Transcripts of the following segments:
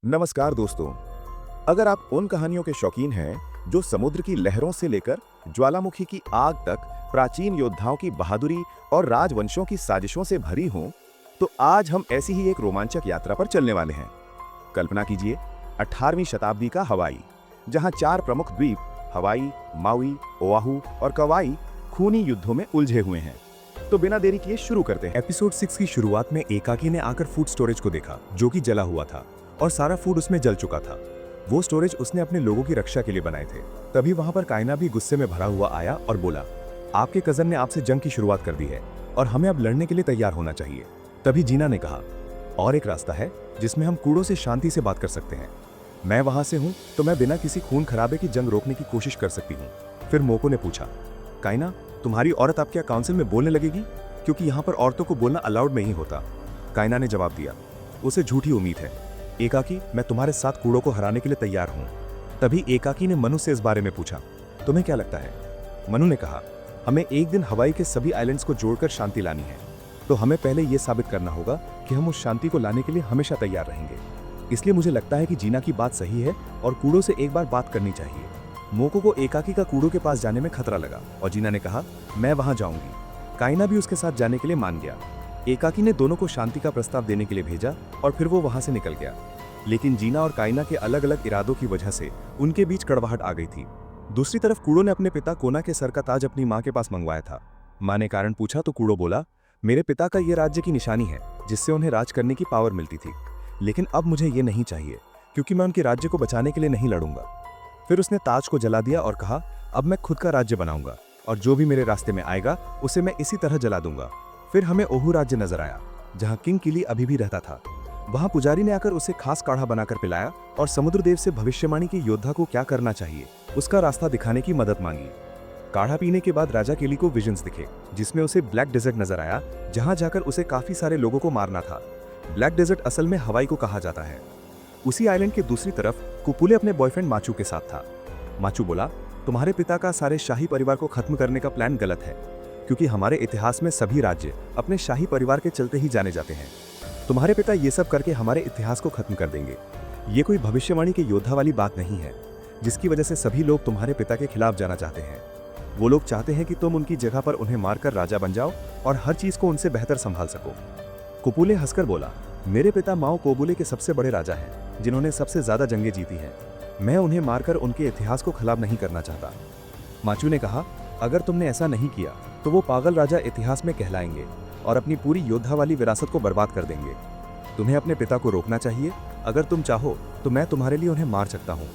नमस्कार दोस्तों। अगर आप उन कहानियों के शौकीन हैं जो समुद्र की लहरों से लेकर ज्वालामुखी की आग तक प्राचीन योद्धाओं की बहादुरी और राजवंशों की साजिशों से भरी हों, तो आज हम ऐसी ही एक रोमांचक यात्रा पर चलने वाले हैं। कल्पना कीजिए 18वीं शताब्दी का हवाई, जहां 4 प्रमुख द्वीप हवाई, माउई, ओआहू और कवाई खूनी युद्धों में उलझे हुए हैं। तो बिना देरी किए शुरू करते हैं। एपिसोड 6 की शुरुआत में एकाकी ने आकर फूड स्टोरेज को देखा जो कि जला हुआ था और सारा फूड उसमें जल चुका था। वो स्टोरेज उसने अपने लोगों की रक्षा के लिए बनाए थे। तभी वहां पर कायना भी गुस्से में भरा हुआ आया और बोला, आपके कजन ने आपसे जंग की शुरुआत कर दी है और हमें अब लड़ने के लिए तैयार होना चाहिए। तभी जीना ने कहा, और एक रास्ता है जिसमें हम कूड़ों से शांति से बात कर सकते हैं। मैं वहां से हूं तो मैं बिना किसी खून खराबे की जंग रोकने की कोशिश कर सकती हूँ। फिर मोको ने पूछा, कायना, तुम्हारी औरत आपके काउंसिल में बोलने लगेगी? क्योंकि यहाँ पर औरतों को बोलना अलाउड नहीं होता। कायना ने जवाब दिया, उसे झूठी उम्मीद है। एकाकी, मैं तुम्हारे साथ कूड़ों को हराने के लिए तैयार हूँ। तभी एकाकी ने मनु से इस बारे में पूछा, तुम्हें क्या लगता है? मनु ने कहा, हमें एक दिन हवाई के सभी आइलैंड्स को जोड़कर शांति लानी है। तो हमें पहले यह साबित करना होगा कि हम उस शांति को लाने के लिए हमेशा तैयार रहेंगे। इसलिए मुझे लगता है कि जीना की बात सही है और कूड़ों से एक बार बात करनी चाहिए। मोको को एकाकी का कूड़ों के पास जाने में खतरा लगा और जीना ने कहा, मैं वहां जाऊंगी। कायना भी उसके साथ जाने के लिए मान गया। एकाकी ने दोनों को शांति का प्रस्ताव देने के लिए भेजा और फिर वो वहां से निकल गया। लेकिन जीना और कायना के अलग अलग इरादों की वजह से उनके बीच कड़वाहट आ गई थी। दूसरी तरफ कूड़ो ने अपने पिता कोना के सर का ताज अपनी माँ के पास मंगवाया था। माँ ने कारण पूछा तो कूड़ो बोला, मेरे पिता का ये राज्य की निशानी है जिससे उन्हें राज करने की पावर मिलती थी, लेकिन अब मुझे ये नहीं चाहिए क्योंकि मैं उनके राज्य को बचाने के लिए नहीं लड़ूंगा। फिर उसने ताज को जला दिया और कहा, अब मैं खुद का राज्य बनाऊंगा और जो भी मेरे रास्ते में आएगा उसे मैं इसी तरह जला दूंगा। फिर हमें ओहू राज्य नजर आया जहां किंग किली अभी भी रहता था। वहां पुजारी ने आकर उसे खास काढ़ा बनाकर पिलाया और समुद्रदेव से भविष्यवाणी की योद्धा को क्या करना चाहिए उसका रास्ता दिखाने की मदद मांगी। काढ़ा पीने के बाद राजा किली को विजन्स दिखे जिसमें उसे ब्लैक डेजर्ट नजर आया जहां जाकर उसे काफी सारे लोगों को मारना था। ब्लैक डेजर्ट असल में हवाई को कहा जाता है। उसी आइलैंड के दूसरी तरफ कुपुले अपने बॉयफ्रेंड माचू के साथ था। माचू बोला, तुम्हारे पिता का सारे शाही परिवार को खत्म करने का प्लान गलत है क्योंकि हमारे इतिहास में सभी राज्य अपने शाही परिवार के चलते ही जाने जाते हैं। तुम्हारे पिता ये सब करके हमारे इतिहास को खत्म कर देंगे। ये कोई भविष्यवाणी के योद्धा वाली बात नहीं है जिसकी वजह से सभी लोग तुम्हारे पिता के खिलाफ जाना चाहते हैं। वो लोग चाहते हैं कि तुम उनकी जगह पर उन्हें मारकर राजा बन जाओ और हर चीज को उनसे बेहतर संभाल सको। कुपुले हंसकर बोला, मेरे पिता माओ कोबुले के सबसे बड़े राजा हैं जिन्होंने सबसे ज्यादा जंगें जीती हैं। मैं उन्हें मारकर उनके इतिहास को खराब नहीं करना चाहता। माचू ने कहा, अगर तुमने ऐसा नहीं किया तो वो पागल राजा इतिहास में कहलाएंगे और अपनी पूरी योद्धा वाली विरासत को बर्बाद कर देंगे। तुम्हें अपने पिता को रोकना चाहिए। अगर तुम चाहो तो मैं तुम्हारे लिए उन्हें मार सकता हूँ।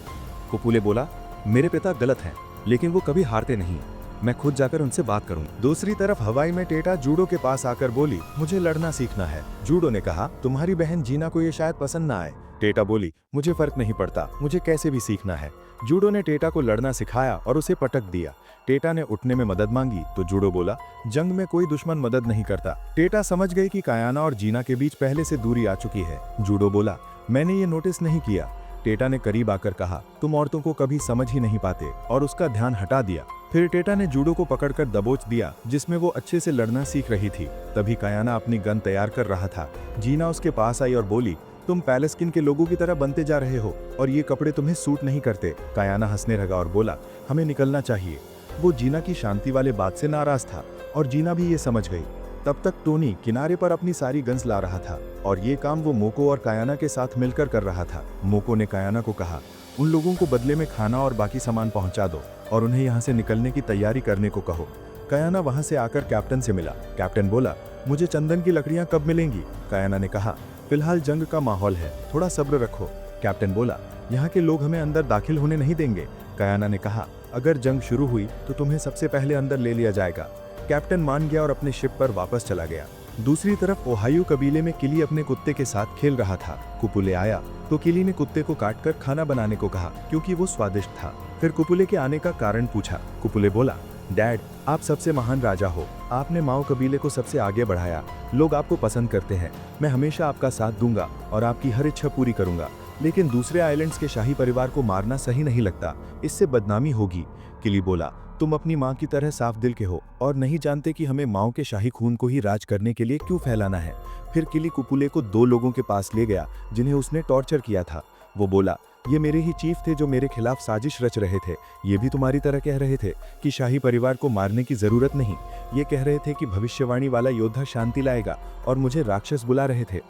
कुपुले बोला, मेरे पिता गलत हैं लेकिन वो कभी हारते नहीं। मैं खुद जाकर उनसे बात करूंगा। दूसरी तरफ हवाई में टेटा जूडो के पास आकर बोली, मुझे लड़ना सीखना है। जूडो ने कहा, तुम्हारी बहन जीना को ये शायद पसंद ना आए। टेटा बोली, मुझे फर्क नहीं पड़ता, मुझे कैसे भी सीखना है। जूडो ने टेटा को लड़ना सिखाया और उसे पटक दिया। टेटा ने उठने में मदद मांगी तो जूडो बोला, जंग में कोई दुश्मन मदद नहीं करता। टेटा समझ गई कि कायाना और जीना के बीच पहले से दूरी आ चुकी है। जूडो बोला, मैंने ये नोटिस नहीं किया। टेटा ने करीब आकर कहा, तुम औरतों को कभी समझ ही नहीं पाते, और उसका ध्यान हटा दिया। फिर टेटा ने जूडो को पकड़कर दबोच दिया जिसमें वो अच्छे से लड़ना सीख रही थी। तभी कायाना अपनी गन तैयार कर रहा था। जीना उसके पास आई और बोली, तुम पैलेस्किन के लोगों की तरह बनते जा रहे हो और ये कपड़े तुम्हें सूट नहीं करते। कायाना हंसने लगा और बोला, हमें निकलना चाहिए। वो जीना की शांति वाले बात से नाराज था और जीना भी ये समझ गई। तब तक टोनी किनारे पर अपनी सारी गन्स ला रहा था और ये काम वो मोको और कायाना के साथ मिलकर कर रहा था। मोको ने कायाना को कहा, उन लोगों को बदले में खाना और बाकी सामान पहुंचा दो और उन्हें यहाँ से निकलने की तैयारी करने को कहो। कायाना वहां से आकर कैप्टन से मिला। कैप्टन बोला, मुझे चंदन की लकड़ियां कब मिलेंगी? कायाना ने कहा, फिलहाल जंग का माहौल है, थोड़ा सब्र रखो। कैप्टन बोला, यहाँ के लोग हमें अंदर दाखिल होने नहीं देंगे। कायाना ने कहा, अगर जंग शुरू हुई तो तुम्हें सबसे पहले अंदर ले लिया जाएगा। कैप्टन मान गया और अपने शिप पर वापस चला गया। दूसरी तरफ ओहायो कबीले में किली अपने कुत्ते के साथ खेल रहा था। कुपुले आया तो किली ने कुत्ते को काटकर खाना बनाने को कहा क्योंकि वो स्वादिष्ट था। फिर कुपुले के आने का कारण पूछा। कुपुले बोला, डैड, आप सबसे महान राजा हो, आपने माओ कबीले को सबसे आगे बढ़ाया, लोग आपको पसंद करते हैं। मैं हमेशा आपका साथ दूंगा और आपकी हर इच्छा पूरी करूंगा, लेकिन दूसरे आइलैंड्स के शाही परिवार को मारना सही नहीं लगता, इससे बदनामी होगी। किली बोला, तुम अपनी माँ की तरह साफ दिल के हो और नहीं जानते कि हमें माओ के शाही खून को ही राज करने के लिए क्यों फैलाना है। फिर किली कुपुले को 2 लोगों के पास ले गया जिन्हें उसने टॉर्चर किया था। वो बोला, ये मेरे ही चीफ थे जो मेरे खिलाफ साजिश रच रहे थे। ये भी तुम्हारी तरह कह रहे थे कि शाही परिवार को मारने की जरूरत नहीं। ये कह रहे थे कि भविष्यवाणी वाला योद्धा शांति लाएगा और मुझे राक्षस बुला रहे थे।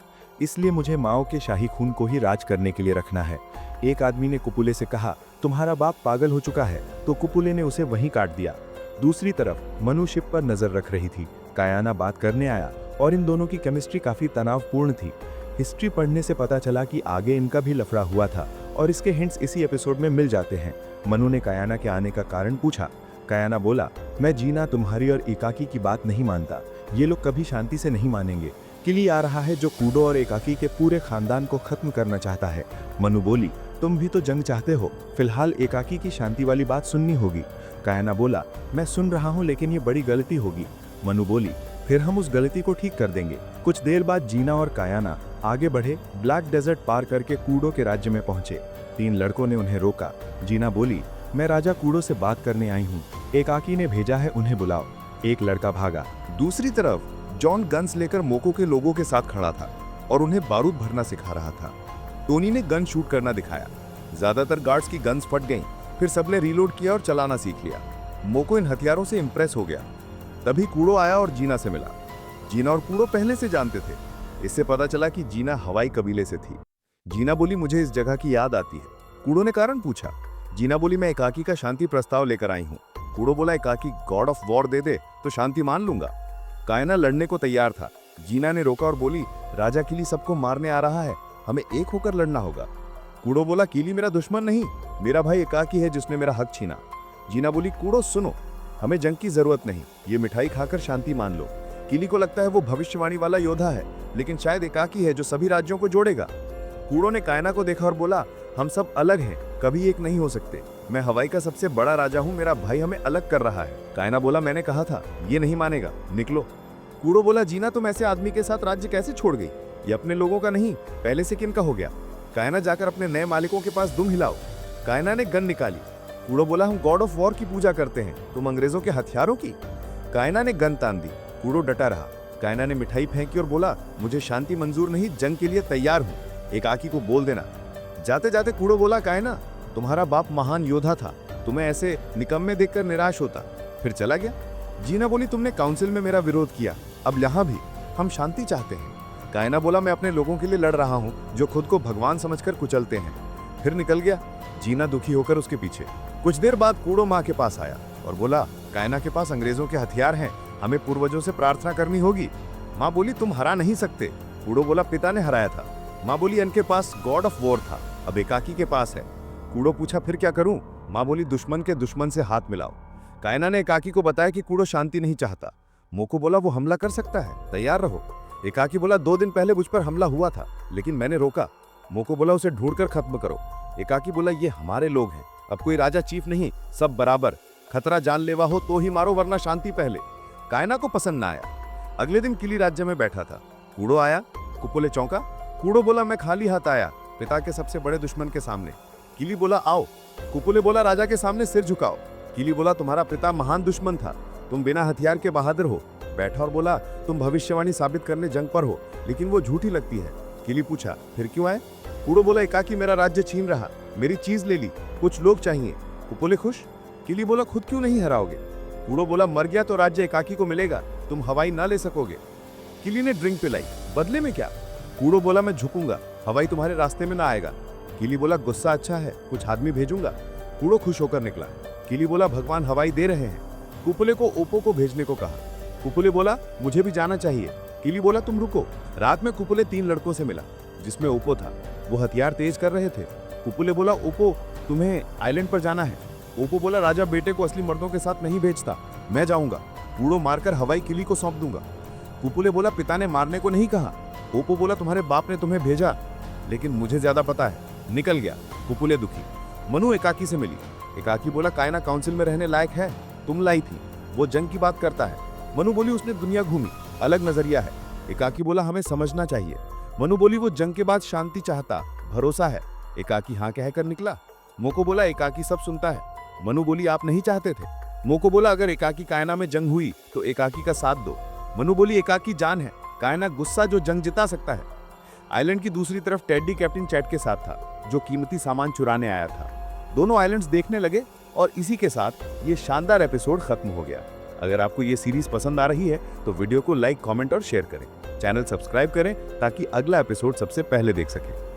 इसलिए मुझे माओ के शाही खून को ही राज करने के लिए रखना है। एक आदमी ने कुपुले से कहा, तुम्हारा बाप पागल हो चुका है, तो कुपुले ने उसे वहीं काट दिया। दूसरी तरफ मनु शिप पर नजर रख रही थी। कायाना बात करने आया और इन दोनों की केमिस्ट्री काफी तनावपूर्ण थी। हिस्ट्री पढ़ने से पता चला कि आगे इनका भी लफड़ा हुआ था और इसके हिंट्स इसी एपिसोड में मिल जाते हैं। मनु ने कायाना के आने का कारण पूछा। कायाना बोला, मैं जीना, तुम्हारी और एकाकी की बात नहीं मानता। ये लोग कभी शांति से नहीं मानेंगे। किली आ रहा है जो कूडो और एकाकी के पूरे खानदान को खत्म करना चाहता है। मनु बोली, तुम भी तो जंग चाहते हो, फिलहाल एकाकी की शांति वाली बात सुननी होगी। कायाना बोला, मैं सुन रहा हूँ, लेकिन ये बड़ी गलती होगी। मनु बोली, फिर हम उस गलती को ठीक कर देंगे। कुछ देर बाद जीना और कायाना आगे बढ़े। ब्लैक डेजर्ट पार करके कूडो के राज्य में पहुंचे। 3 लड़कों ने उन्हें रोका। जीना बोली, मैं राजा कूडो से बात करने आई हूँ, एकाकी ने भेजा है, उन्हें बुलाओ। एक लड़का भागा। दूसरी तरफ जॉन गन्स लेकर मोको के लोगों के साथ खड़ा था और उन्हें बारूद भरना सिखा रहा था। टोनी ने गन शूट करना दिखाया। ज्यादातर गार्ड्स की गन्स फट गईं, फिर सबने रीलोड किया और चलाना सीख लिया। मोको इन हथियारों से इंप्रेस हो गया। तभी कूडो आया और जीना से मिला। जीना और कूडो पहले से जानते थे। इससे पता चला कि जीना हवाई कबीले से थी। जीना बोली, मुझे इस जगह की याद आती है। कूडो ने कारण पूछा। जीना बोली, मैं एकाकी का शांति प्रस्ताव लेकर आई हूँ। कूडो बोला, एकाकी गॉड ऑफ वॉर दे दे तो शांति मान लूंगा। कायना लड़ने को तैयार था। जीना ने रोका और बोली, राजा किली सबको मारने आ रहा है, हमें एक होकर लड़ना होगा। कूडो बोला, किली मेरा दुश्मन नहीं, मेरा भाई एकाकी है जिसने मेरा हक छीना। जीना बोली, कूडो सुनो, हमें जंग की जरूरत नहीं, ये मिठाई खाकर शांति मान लो। किली को लगता है वो भविष्यवाणी वाला योद्धा है, लेकिन शायद एकाकी है जो सभी राज्यों को जोड़ेगा। कूडो ने कायना को देखा और बोला, हम सब अलग हैं, कभी एक नहीं हो सकते। मैं हवाई का सबसे बड़ा राजा हूँ, मेरा भाई हमें अलग कर रहा है। कायना बोला, मैंने कहा था, ये नहीं मानेगा, निकलो। कूडो बोला, जीना तुम ऐसे आदमी के साथ राज्य कैसे छोड़ गई? ये अपने लोगों का नहीं, पहले से किनका हो गया? कायना जाकर अपने नए मालिकों के पास दुम हिलाओ। कायना ने गन निकाली। कूडो बोला, हम गॉड ऑफ वॉर की पूजा करते हैं, तुम अंग्रेजों के हथियारों की? कायना ने गन तान दी। कूडो डटा रहा। कायना ने मिठाई फेंकी और बोला, मुझे शांति मंजूर नहीं, जंग के लिए तैयार हूँ, एकाकी को बोल देना। जाते जाते कूडो बोला, कायना तुम्हारा बाप महान योद्धा था, तुम्हें ऐसे निकम्मे देखकर निराश होता, फिर चला गया। जीना बोली, तुमने काउंसिल में मेरा विरोध किया, अब यहाँ भी हम शांति चाहते हैं। कायना बोला, मैं अपने लोगों के लिए लड़ रहा हूँ जो खुद को भगवान समझकर कुचलते हैं, फिर निकल गया। जीना दुखी होकर उसके पीछे। कुछ देर बाद कूडो माँ के पास आया और बोला, कायना के पास अंग्रेजों के हथियार हैं, हमें पूर्वजों से प्रार्थना करनी होगी। माँ बोली, तुम हरा नहीं सकते। कूडो बोला, पिता ने हराया था। माँ बोली, इनके पास गॉड ऑफ वॉर था, अब एकाकी के पास है। कूडो पूछा, फिर क्या करूं? माँ बोली, दुश्मन के दुश्मन से हाथ मिलाओ। कायना ने एकाकी को बताया कि कूडो शांति नहीं चाहता। मोको बोला, वो हमला कर सकता है, तैयार रहो। एकाकी बोला, 2 दिन पहले मुझ पर हमला हुआ था, लेकिन मैंने रोका। मोको बोला, उसे ढूंढकर खत्म करो। एकाकी बोला, ये हमारे लोग हैं, अब कोई राजा चीफ नहीं, सब बराबर, खतरा जानलेवा हो तो ही मारो, वरना शांति पहले। कायना को पसंद ना आया। अगले दिन किली राज्य में बैठा था। कूडो आया। कुपुले चौंका। कूडो बोला, मैं खाली हाथ आया, पिता के सबसे बड़े दुश्मन के सामने। किली बोला, आओ। कुपुले बोला, राजा के सामने सिर झुकाओ। किली बोला, तुम्हारा पिता महान दुश्मन था, तुम बिना हथियार के बहादुर हो। बैठा और बोला, तुम भविष्यवाणी साबित करने जंग पर हो, लेकिन वो झूठी लगती है। किली पूछा, फिर क्यों आए? कूडो बोला, एकाकी मेरा राज्य छीन रहा, मेरी चीज ले ली, कुछ लोग चाहिए। कुपुले खुश। किली बोला, खुद क्यों नहीं हराओगे? कूडो बोला, मर गया तो राज्य एकाकी को मिलेगा, तुम हवाई ना ले सकोगे। किली ने ड्रिंक पिलाई। बदले में क्या? कूडो बोला, मैं झुकूंगा, हवाई तुम्हारे रास्ते में ना आएगा। किली बोला, गुस्सा अच्छा है, कुछ आदमी भेजूंगा। कूडो खुश होकर निकला। किली बोला, भगवान हवाई दे रहे हैं। कुपुले को ओपो को भेजने को कहा। कुपुले बोला, मुझे भी जाना चाहिए। किली बोला, तुम रुको। रात में कुपुले 3 लड़कों से मिला, जिसमें ओपो था। वो हथियार तेज कर रहे थे। कुपुले बोला, ओपो तुम्हें आइलैंड पर जाना है। ओपो बोला, राजा बेटे को असली मर्दों के साथ नहीं भेजता, मैं जाऊंगा। कूडो मारकर हवाई किली को सौंप दूंगा। कुपुले बोला, पिता ने मारने को नहीं कहा। ओपो बोला, तुम्हारे बाप ने तुम्हें भेजा, लेकिन मुझे ज्यादा पता है। निकल गया। कुपुले दुखी। मनु एकाकी से मिली। एकाकी बोला, कायना काउंसिल में रहने लायक है, तुम लाई थी, वो जंग की बात करता है। मनु बोली, उसने दुनिया घूमी, अलग नजरिया है। एकाकी बोला, हमें समझना चाहिए। मनु बोली, वो जंग के बाद शांति चाहता, भरोसा है। एकाकी हाँ कहकर निकला। मोको बोला, एकाकी सब सुनता है। मनु बोली, आप नहीं चाहते थे। मोको बोला, अगर एकाकी कायना में जंग हुई तो एकाकी का साथ दो। मनु बोली, एकाकी जान है, कायना गुस्सा जो जंग जिता सकता है। आइलैंड की दूसरी तरफ टेडी कैप्टन चैट के साथ था। जो कीमती सामान चुराने आया था। दोनों आइलैंड्स देखने लगे और इसी के साथ ये शानदार एपिसोड खत्म हो गया। अगर आपको ये सीरीज पसंद आ रही है तो वीडियो को लाइक, कमेंट और शेयर करें। चैनल सब्सक्राइब करें ताकि अगला एपिसोड सबसे पहले देख सकें।